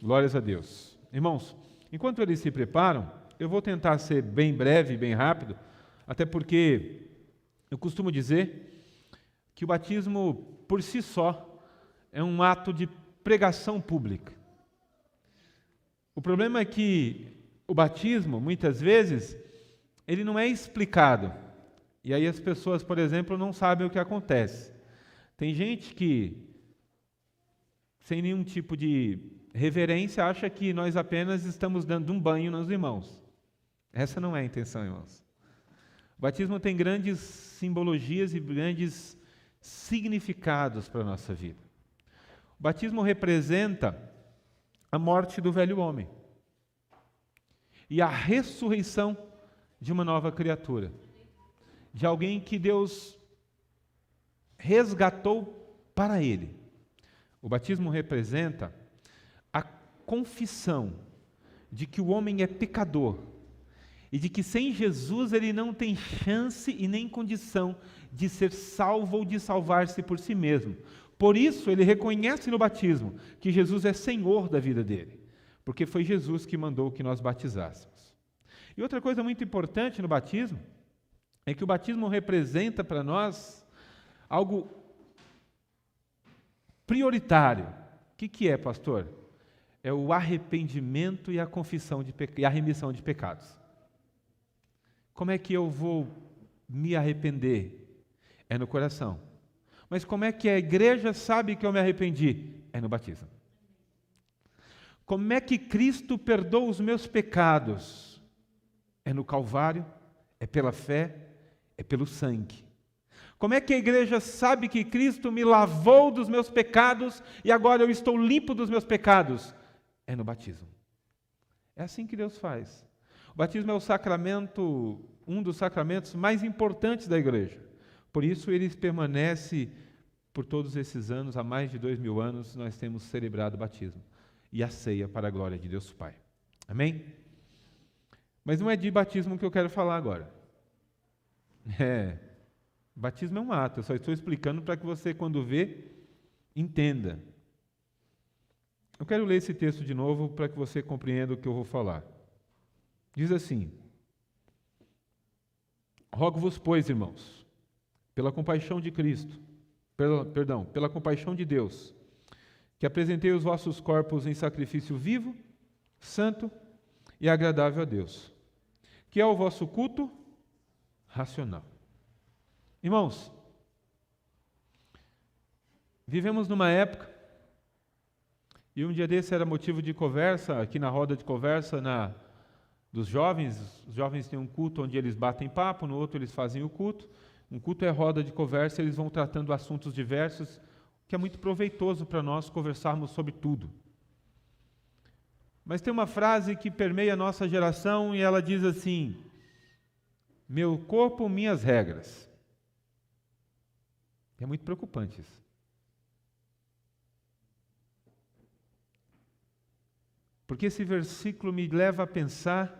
Glórias a Deus. Irmãos, enquanto eles se preparam, eu vou tentar ser bem breve, bem rápido, até porque eu costumo dizer que o batismo, por si só, é um ato de pregação pública. O problema é que o batismo, muitas vezes, ele não é explicado. E aí as pessoas, por exemplo, não sabem o que acontece. Tem gente que, sem nenhum tipo de reverência, acha que nós apenas estamos dando um banho nos irmãos. Essa não é a intenção, irmãos. O batismo tem grandes simbologias e grandes significados para a nossa vida. O batismo representa a morte do velho homem e a ressurreição de uma nova criatura, de alguém que Deus resgatou para Ele. O batismo representa a confissão de que o homem é pecador e de que sem Jesus ele não tem chance e nem condição de ser salvo ou de salvar-se por si mesmo. Por isso ele reconhece no batismo que Jesus é Senhor da vida dele, porque foi Jesus que mandou que nós batizássemos. E outra coisa muito importante no batismo é que o batismo representa para nós algo prioritário. O que é, pastor? É o arrependimento e a confissão e a remissão de pecados. Como é que eu vou me arrepender? É no coração. Mas como é que a igreja sabe que eu me arrependi? É no batismo. Como é que Cristo perdoa os meus pecados? É no Calvário, é pela fé, é pelo sangue. Como é que a igreja sabe que Cristo me lavou dos meus pecados e agora eu estou limpo dos meus pecados? É no batismo. É assim que Deus faz. O batismo é o sacramento, um dos sacramentos mais importantes da igreja. Por isso ele permanece por todos esses anos, há mais de 2000 anos, nós temos celebrado o batismo e a ceia para a glória de Deus Pai. Amém? Mas não é de batismo que eu quero falar agora. Batismo é um ato, eu só estou explicando para que você, quando vê, entenda. Eu quero ler esse texto de novo para que você compreenda o que eu vou falar. Diz assim: Rogo-vos, pois, irmãos, pela compaixão de Cristo, pela compaixão de Deus, que apresentei os vossos corpos em sacrifício vivo, santo e agradável a Deus, que é o vosso culto racional. Irmãos, vivemos numa época, e um dia desse era motivo de conversa, aqui na roda de conversa dos jovens. Os jovens têm um culto onde eles batem papo, no outro eles fazem o culto. Um culto é roda de conversa, eles vão tratando assuntos diversos, que é muito proveitoso para nós conversarmos sobre tudo. Mas tem uma frase que permeia a nossa geração e ela diz assim: meu corpo, minhas regras. É muito preocupante isso. Porque esse versículo me leva a pensar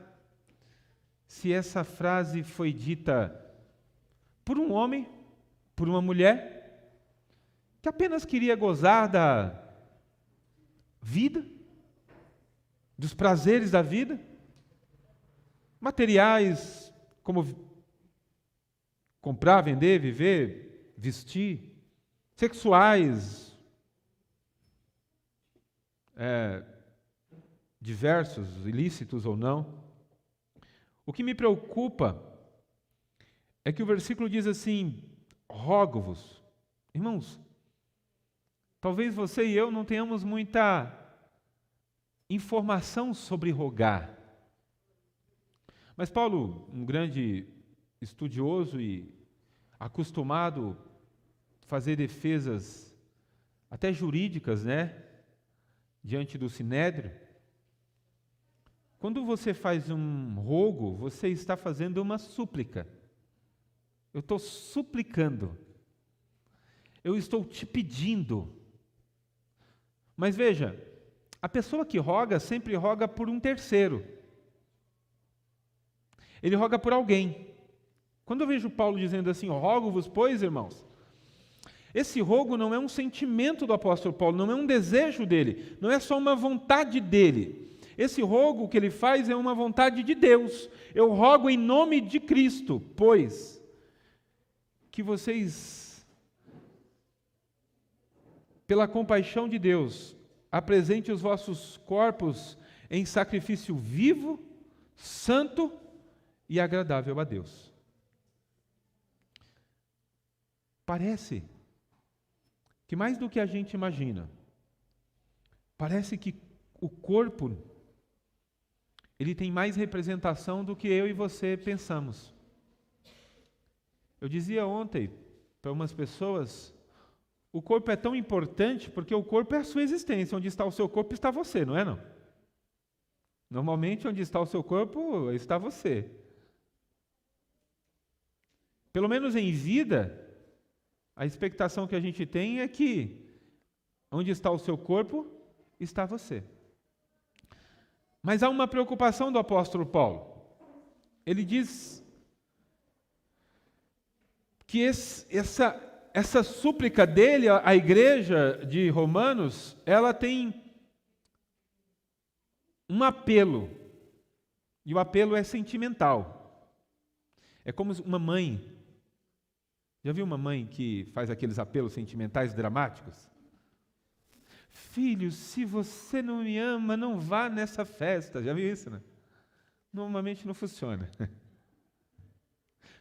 se essa frase foi dita por um homem, por uma mulher, que apenas queria gozar da vida, dos prazeres da vida, materiais como comprar, vender, viver, vestir, sexuais, diversos, ilícitos ou não. O que me preocupa é que o versículo diz assim: rogo-vos. Irmãos, talvez você e eu não tenhamos muita informação sobre rogar. Mas Paulo, um grande estudioso e acostumado a fazer defesas até jurídicas, diante do sinédrio, quando você faz um rogo, você está fazendo uma súplica. Eu estou suplicando. Eu estou te pedindo. Mas veja, a pessoa que roga sempre roga por um terceiro. Ele roga por alguém. Quando eu vejo Paulo dizendo assim, rogo-vos, pois, irmãos, Esse rogo não é um sentimento do apóstolo Paulo, não é um desejo dele, não é só uma vontade dele. Esse rogo que ele faz é uma vontade de Deus. Eu rogo em nome de Cristo, pois que vocês, pela compaixão de Deus, apresentem os vossos corpos em sacrifício vivo, santo e agradável a Deus. Parece que mais do que a gente imagina, parece que o corpo, ele tem mais representação do que eu e você pensamos. Eu dizia ontem para umas pessoas, o corpo é tão importante porque o corpo é a sua existência. Onde está o seu corpo, está você, não é não? Normalmente, onde está o seu corpo, está você. Pelo menos em vida, a expectação que a gente tem é que onde está o seu corpo, está você. Mas há uma preocupação do apóstolo Paulo. Ele diz que essa súplica dele à igreja de Romanos, ela tem um apelo. E o apelo é sentimental. É como uma mãe. Já viu uma mãe que faz aqueles apelos sentimentais dramáticos? Filho, se você não me ama, não vá nessa festa. Já viu isso, né? Normalmente não funciona.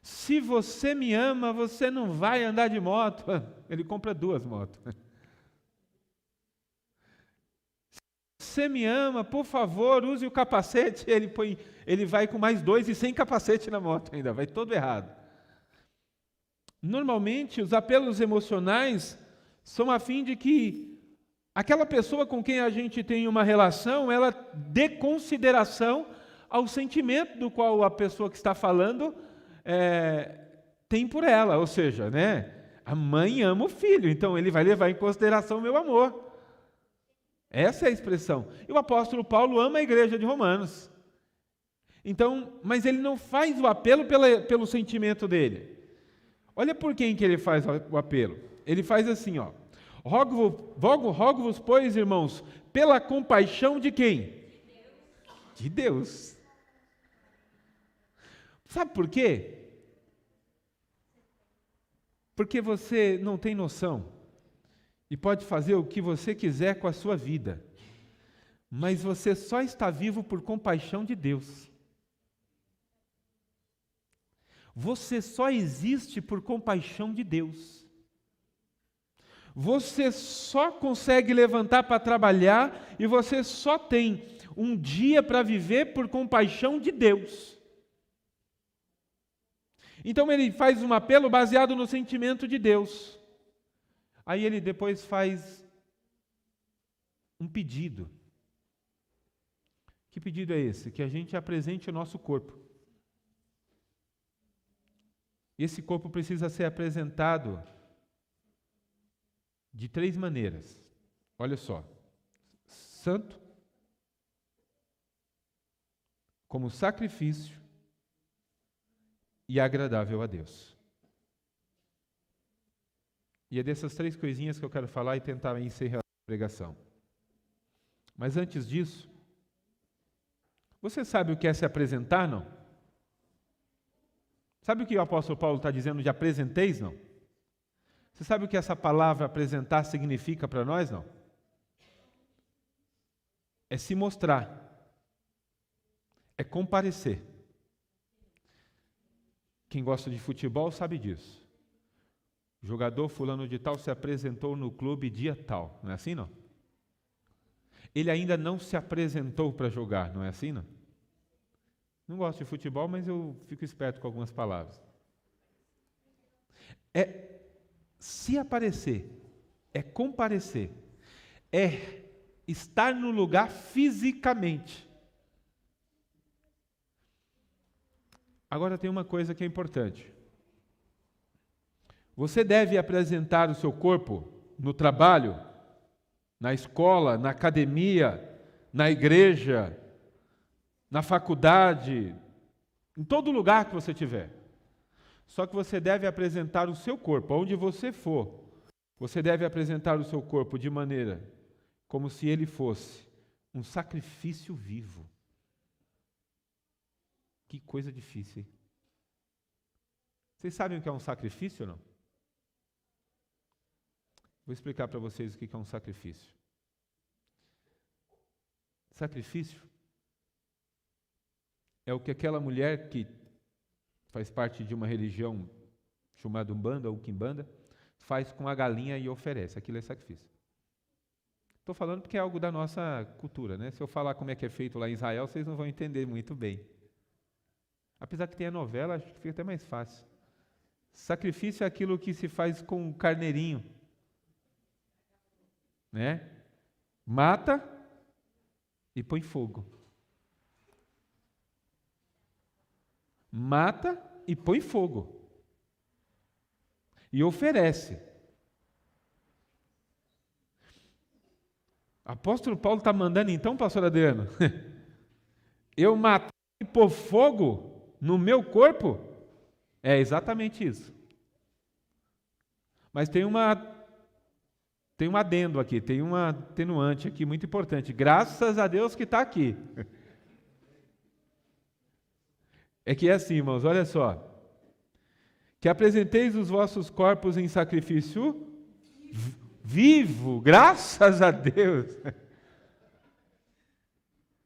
Se você me ama, você não vai andar de moto. Ele compra 2 motos. Se você me ama, por favor, use o capacete. Ele vai com mais 2 e sem capacete na moto ainda, vai todo errado. Normalmente, os apelos emocionais são a fim de que aquela pessoa com quem a gente tem uma relação, ela dê consideração ao sentimento do qual a pessoa que está falando tem por ela. Ou seja, né, a mãe ama o filho, então ele vai levar em consideração o meu amor. Essa é a expressão. E o apóstolo Paulo ama a igreja de Romanos. Então, mas ele não faz o apelo pelo sentimento dele. Olha por quem que ele faz o apelo. Ele faz assim, ó. Rogo-vos, pois, irmãos, pela compaixão de quem? De Deus. Sabe por quê? Porque você não tem noção e pode fazer o que você quiser com a sua vida, mas você só está vivo por compaixão de Deus. Você só existe por compaixão de Deus. Você só consegue levantar para trabalhar e você só tem um dia para viver por compaixão de Deus. Então ele faz um apelo baseado no sentimento de Deus. Aí ele depois faz um pedido. Que pedido é esse? Que a gente apresente o nosso corpo. E esse corpo precisa ser apresentado de 3 maneiras. Olha só. Santo, como sacrifício e agradável a Deus. E é dessas 3 coisinhas que eu quero falar e tentar encerrar a pregação. Mas antes disso, você sabe o que é se apresentar, não? Sabe o que o apóstolo Paulo está dizendo de apresenteis, não? Você sabe o que essa palavra apresentar significa para nós, não? É se mostrar. É comparecer. Quem gosta de futebol sabe disso. O jogador fulano de tal se apresentou no clube dia tal. Não é assim, não? Ele ainda não se apresentou para jogar, não é assim, não? Não gosto de futebol, mas eu fico esperto com algumas palavras. É se aparecer, é comparecer, é estar no lugar fisicamente. Agora tem uma coisa que é importante. Você deve apresentar o seu corpo no trabalho, na escola, na academia, na igreja, na faculdade, em todo lugar que você estiver. Só que você deve apresentar o seu corpo, onde você for, Você deve apresentar o seu corpo de maneira como se ele fosse um sacrifício vivo. Que coisa difícil, hein? Vocês sabem o que é um sacrifício ou não? Vou explicar para vocês o que é um sacrifício. Sacrifício é o que aquela mulher que faz parte de uma religião chamada Umbanda ou Quimbanda faz com a galinha e oferece. Aquilo é sacrifício. Estou falando porque é algo da nossa cultura, né? Se eu falar como é que é feito lá em Israel, vocês não vão entender muito bem. Apesar que tem a novela, acho que fica até mais fácil. Sacrifício é aquilo que se faz com o carneirinho, né? Mata e põe fogo. Mata e põe fogo. E oferece. Apóstolo Paulo está mandando então, pastor Adriano, eu matar e pôr fogo no meu corpo? É exatamente isso. Mas tem um adendo aqui, tem uma atenuante aqui muito importante. Graças a Deus que está aqui. É que é assim, irmãos, olha só. Que apresenteis os vossos corpos em sacrifício vivo, graças a Deus.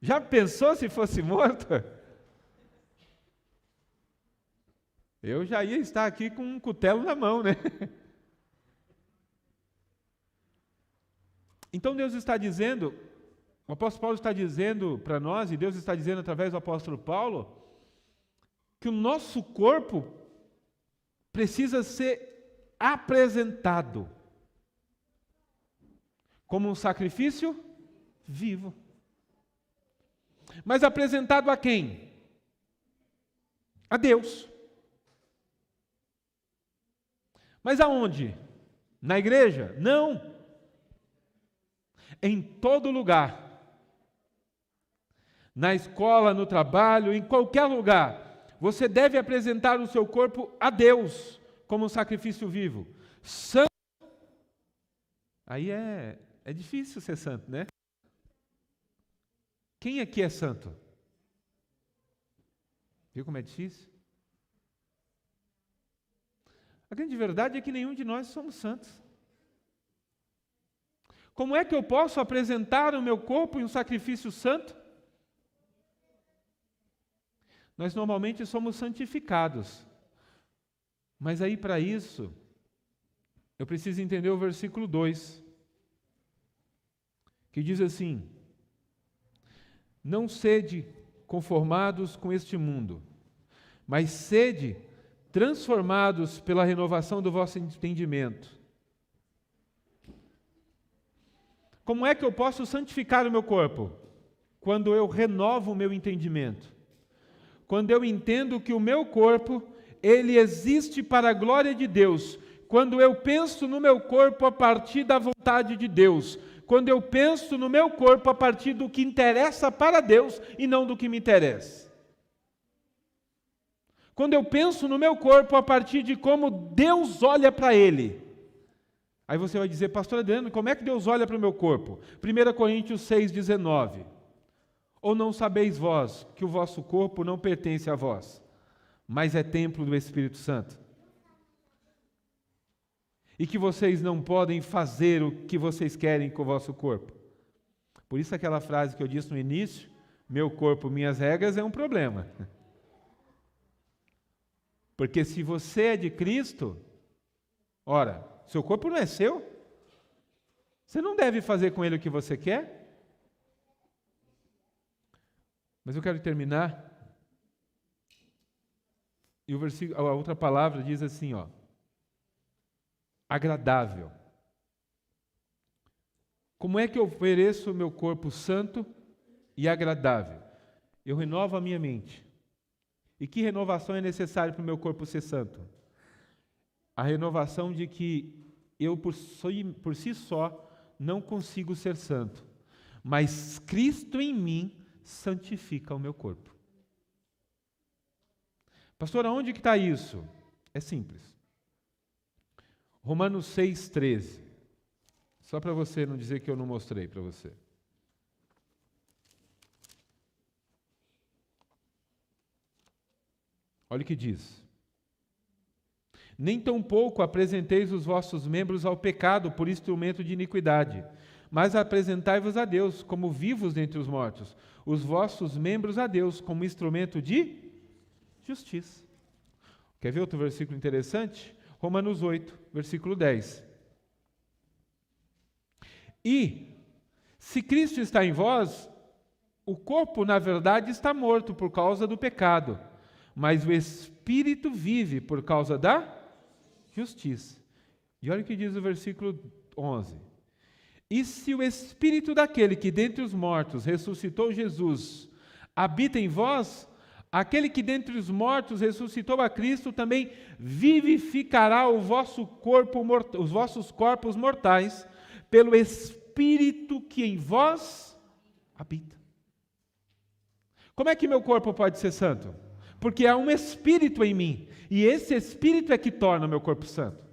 Já pensou se fosse morto? Eu já ia estar aqui com um cutelo na mão, né? Então Deus está dizendo, o apóstolo Paulo está dizendo para nós, e Deus está dizendo através do apóstolo Paulo, que o nosso corpo precisa ser apresentado como um sacrifício vivo. Mas apresentado a quem? A Deus. Mas aonde? Na igreja? Não. Em todo lugar. Na escola, no trabalho, em qualquer lugar. Você deve apresentar o seu corpo a Deus como um sacrifício vivo. Santo. Aí é difícil ser santo, né? Quem aqui é santo? Viu como é difícil? A grande verdade é que nenhum de nós somos santos. Como é que eu posso apresentar o meu corpo em um sacrifício santo? Nós normalmente somos santificados. Mas aí para isso, eu preciso entender o versículo 2, que diz assim: não sede conformados com este mundo, mas sede transformados pela renovação do vosso entendimento. Como é que eu posso santificar o meu corpo? Quando eu renovo o meu entendimento. Quando eu entendo que o meu corpo, ele existe para a glória de Deus. Quando eu penso no meu corpo a partir da vontade de Deus. Quando eu penso no meu corpo a partir do que interessa para Deus e não do que me interessa. Quando eu penso no meu corpo a partir de como Deus olha para ele. Aí você vai dizer, pastor Adriano, como é que Deus olha para o meu corpo? 1 Coríntios 6,19. Ou não sabeis vós que o vosso corpo não pertence a vós, mas é templo do Espírito Santo? E que vocês não podem fazer o que vocês querem com o vosso corpo. Por isso aquela frase que eu disse no início, meu corpo, minhas regras, é um problema. Porque se você é de Cristo, ora, seu corpo não é seu. Você não deve fazer com ele o que você quer. Mas eu quero terminar. E o versículo, a outra palavra diz assim, ó. Agradável. Como é que eu ofereço o meu corpo santo e agradável? Eu renovo a minha mente. E que renovação é necessária para o meu corpo ser santo? A renovação de que eu por si só não consigo ser santo, mas Cristo em mim santifica o meu corpo. Pastor, aonde que está isso? É simples. Romanos 6,13. Só para você não dizer que eu não mostrei para você. Olha o que diz. Nem tampouco apresenteis os vossos membros ao pecado por instrumento de iniquidade, mas apresentai-vos a Deus como vivos dentre os mortos, os vossos membros a Deus como instrumento de justiça. Quer ver outro versículo interessante? Romanos 8, versículo 10. E, se Cristo está em vós, o corpo, na verdade, está morto por causa do pecado, mas o Espírito vive por causa da justiça. E olha o que diz o versículo 11. E se o Espírito daquele que dentre os mortos ressuscitou Jesus habita em vós, aquele que dentre os mortos ressuscitou a Cristo também vivificará o vosso corpo, os vossos corpos mortais pelo Espírito que em vós habita. Como é que meu corpo pode ser santo? Porque há um Espírito em mim, e esse Espírito é que torna o meu corpo santo.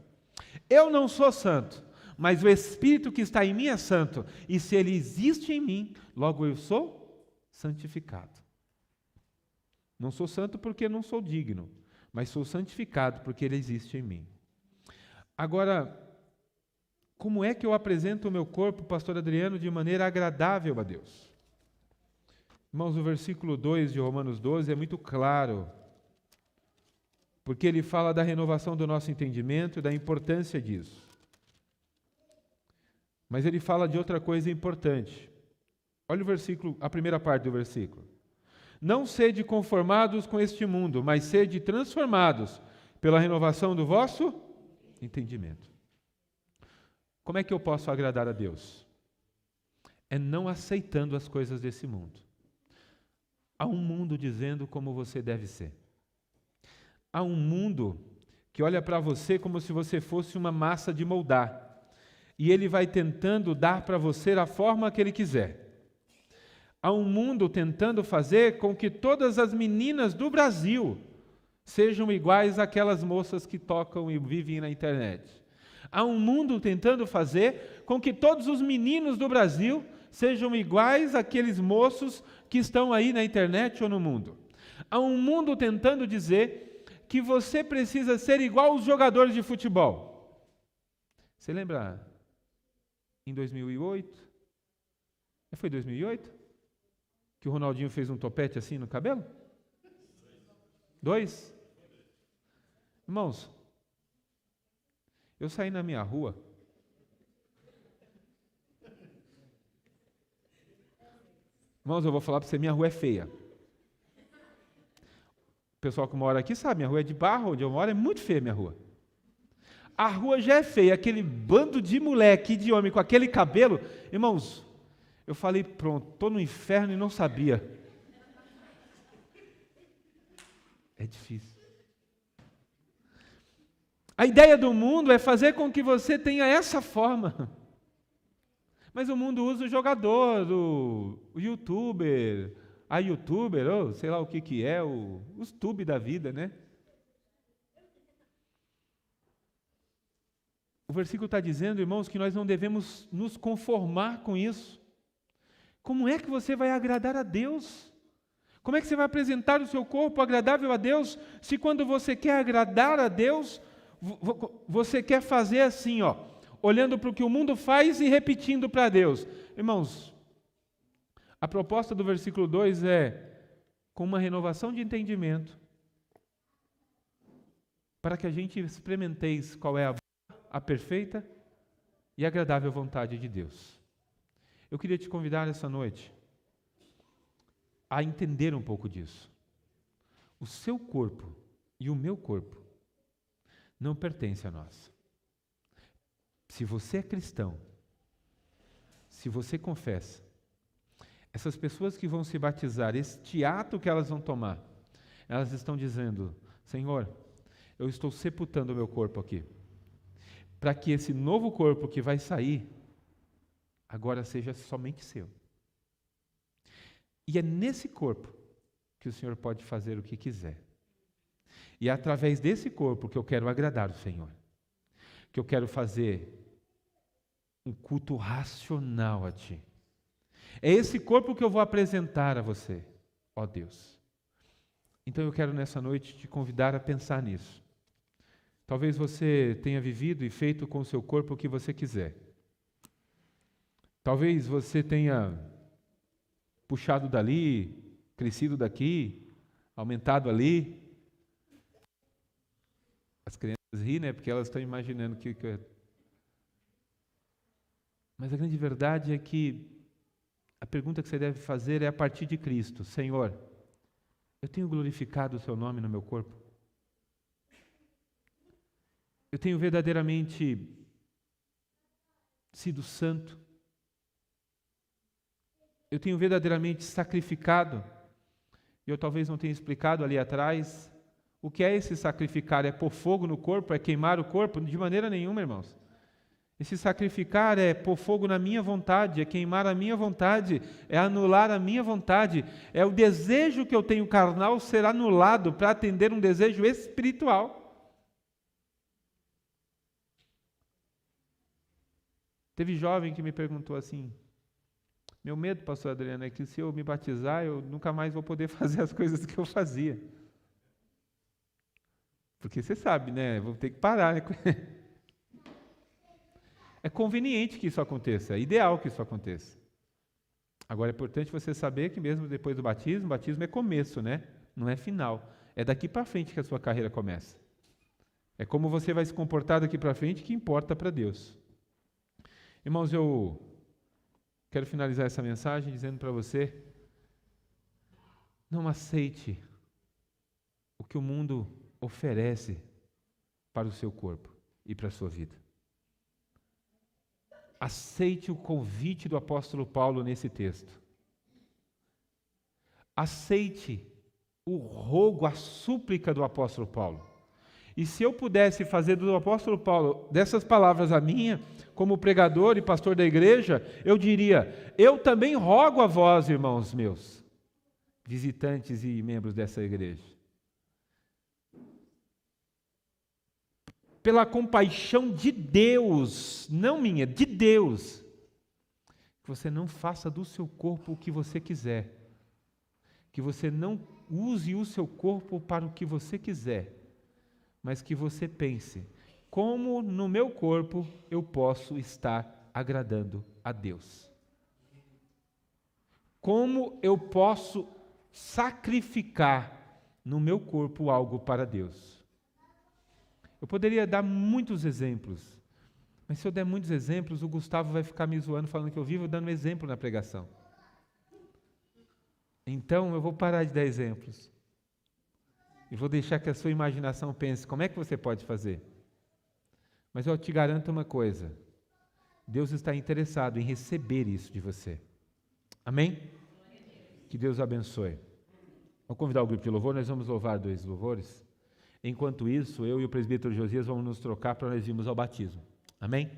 Eu não sou santo, mas o Espírito que está em mim é santo, e se ele existe em mim, logo eu sou santificado. Não sou santo porque não sou digno, mas sou santificado porque ele existe em mim. Agora, como é que eu apresento o meu corpo, pastor Adriano, de maneira agradável a Deus? Irmãos, o versículo 2 de Romanos 12 é muito claro, porque ele fala da renovação do nosso entendimento e da importância disso. Mas ele fala de outra coisa importante. Olha o versículo, a primeira parte do versículo. Não sede conformados com este mundo, mas sede transformados pela renovação do vosso entendimento. Como é que eu posso agradar a Deus? É não aceitando as coisas desse mundo. Há um mundo dizendo como você deve ser. Há um mundo que olha para você como se você fosse uma massa de moldar. E ele vai tentando dar para você a forma que ele quiser. Há um mundo tentando fazer com que todas as meninas do Brasil sejam iguais àquelas moças que tocam e vivem na internet. Há um mundo tentando fazer com que todos os meninos do Brasil sejam iguais àqueles moços que estão aí na internet ou no mundo. Há um mundo tentando dizer que você precisa ser igual aos jogadores de futebol. Você lembra em 2008? Foi 2008? Que o Ronaldinho fez um topete assim no cabelo? 2? Irmãos, eu saí na minha rua. Irmãos, eu vou falar para você, minha rua é feia. O pessoal que mora aqui sabe, minha rua é de barro, onde eu moro é muito feia minha rua. A rua já é feia, aquele bando de moleque e de homem com aquele cabelo. Irmãos, eu falei, pronto, estou no inferno e não sabia. É difícil. A ideia do mundo é fazer com que você tenha essa forma. Mas o mundo usa o jogador, o youtuber, a youtuber, ou sei lá o que é, os tube da vida, né? O versículo está dizendo, irmãos, que nós não devemos nos conformar com isso. Como é que você vai agradar a Deus? Como é que você vai apresentar o seu corpo agradável a Deus, se quando você quer agradar a Deus, você quer fazer assim, ó, olhando para o que o mundo faz e repetindo para Deus? Irmãos, a proposta do versículo 2 é, com uma renovação de entendimento, para que a gente experimenteis qual é a perfeita e agradável vontade de Deus. Eu queria te convidar essa noite a entender um pouco disso. O seu corpo e o meu corpo não pertencem a nós. Se você é cristão, se você confessa, essas pessoas que vão se batizar, este ato que elas vão tomar, elas estão dizendo, Senhor, eu estou sepultando o meu corpo aqui, para que esse novo corpo que vai sair, agora seja somente seu. E é nesse corpo que o Senhor pode fazer o que quiser. E é através desse corpo que eu quero agradar o Senhor. que eu quero fazer um culto racional a Ti. É esse corpo que eu vou apresentar a você, ó Deus. Então eu quero nessa noite te convidar a pensar nisso. Talvez você tenha vivido e feito com o seu corpo o que você quiser. Talvez você tenha puxado dali, crescido daqui, aumentado ali. As crianças riem, né? Porque elas estão imaginando que... Mas a grande verdade é que a pergunta que você deve fazer é a partir de Cristo. Senhor, eu tenho glorificado o Seu nome no meu corpo? Eu tenho verdadeiramente sido santo? Eu tenho verdadeiramente sacrificado? Eu talvez não tenha explicado ali atrás o que é esse sacrificar. É pôr fogo no corpo? É queimar o corpo? De maneira nenhuma, irmãos. Esse sacrificar é pôr fogo na minha vontade, é queimar a minha vontade, é anular a minha vontade, é o desejo que eu tenho carnal ser anulado para atender um desejo espiritual. Teve jovem que me perguntou assim, meu medo, pastor Adriano, é que se eu me batizar, eu nunca mais vou poder fazer as coisas que eu fazia. Porque você sabe, né? Vou ter que parar, né? É conveniente que isso aconteça, é ideal que isso aconteça. Agora é importante você saber que mesmo depois do batismo, o batismo é começo, né? Não é final. É daqui para frente que a sua carreira começa. É como você vai se comportar daqui para frente que importa para Deus. Irmãos, eu quero finalizar essa mensagem dizendo para você, não aceite o que o mundo oferece para o seu corpo e para a sua vida. Aceite o convite do apóstolo Paulo nesse texto. Aceite o rogo, a súplica do apóstolo Paulo. E se eu pudesse fazer do apóstolo Paulo dessas palavras a minha, como pregador e pastor da igreja, eu diria, eu também rogo a vós, irmãos meus, visitantes e membros dessa igreja, pela compaixão de Deus, não minha, de Deus, que você não faça do seu corpo o que você quiser, que você não use o seu corpo para o que você quiser, mas que você pense, como no meu corpo eu posso estar agradando a Deus? Como eu posso sacrificar no meu corpo algo para Deus? Eu poderia dar muitos exemplos, mas se eu der muitos exemplos, o Gustavo vai ficar me zoando, falando que eu vivo dando exemplo na pregação. Então, eu vou parar de dar exemplos. E vou deixar que a sua imaginação pense, como é que você pode fazer? Mas eu te garanto uma coisa, Deus está interessado em receber isso de você. Amém? Que Deus abençoe. Vou convidar o grupo de louvor, nós vamos louvar 2 louvores. Enquanto isso, eu e o presbítero Josias vamos nos trocar para nós irmos ao batismo. Amém?